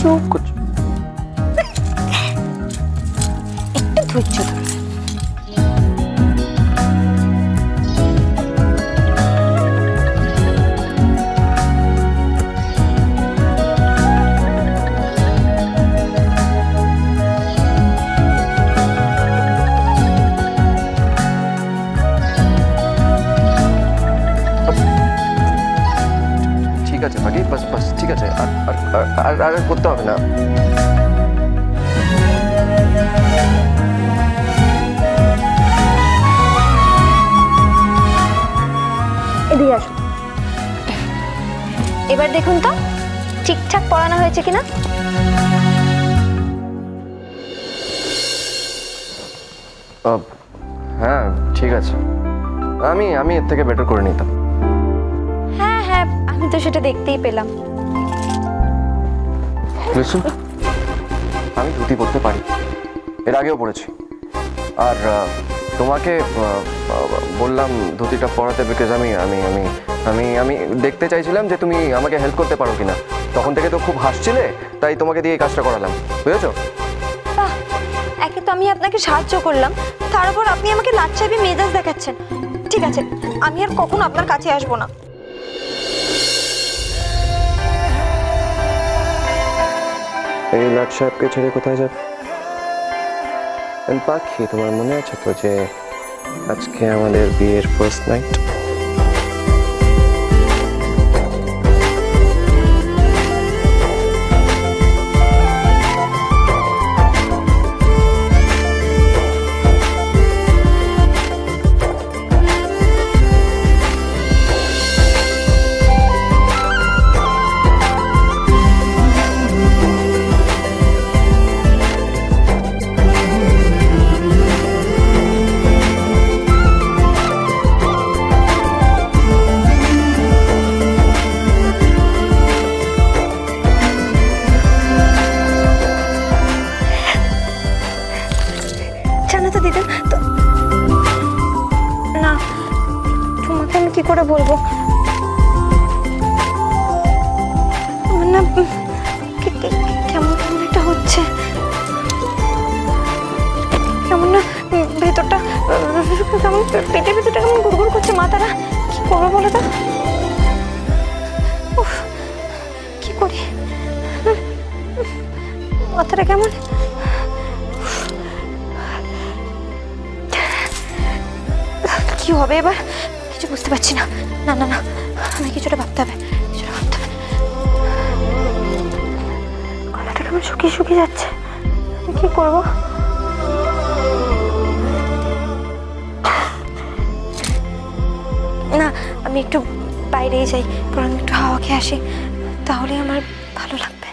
চুপ করছো? একটু ধৈর্য ধরো। ঠিক আছে বাকি, বাস বাস, ঠিক আছে, আর আর আর আর করতে হবে না। এদিকে আসুন। এবার দেখুন তো ঠিকঠাক পড়ানো হয়েছে কিনা। হ্যাঁ ঠিক আছে, আমি আমি এর থেকে বেটার করে নিতাম। হ্যাঁ হ্যাঁ, আমি তো সেটা দেখতেই পেলাম। লিসু, আমি ধুতি পরতে পারি, এর আগেও পড়েছি। আর তোমাকে বললাম ধুতিটা পরাতে বিকজ আমি আমি আমি আমি আমি দেখতে চাইছিলাম যে তুমি আমাকে হেল্প করতে পারো কিনা। তখন থেকে তো খুব হাসছিলে, তাই তোমাকে দিয়ে এই কাজটা করালাম, বুঝেছো? বাহ, একে তো আমি আপনাকে সাহায্য করলাম, তার উপর আপনি আমাকে লাচ্ছাবি মেজাজ দেখাচ্ছেন। ঠিক আছে, আমি আর কখনো আপনার কাছে আসবো না। এই লাট সাহেবকে ছেড়ে কোথায় যাবে? পাখি, তোমার মনে আছে তো যে আজকে আমাদের বিয়ের ফার্স্ট নাইট? জানো তো দিদি তো, না তোমাকে আমি কি করে বলবো, আমার না কেমন কেমন একটা হচ্ছে, কেমন না ভেতরটা কেমন, পেটের ভেতরটা কেমন গুড়গুড় করছে, মাথাটা কি করবো বলো তো? উফ, কি করি, মাথাটা কেমন, কি হবে এবার কিছু বুঝতে পারছি না। না না না, আমি কিছুটা ভাবতে হবে, কিছুটা ভাবতে হবে। গলাটা কেমন শুকিয়ে শুকিয়ে যাচ্ছে, আমি কি করবো? না, আমি একটু বাইরেই যাই, বরং একটু হাওয়া খেয়ে আসি, তাহলে আমার ভালো লাগবে।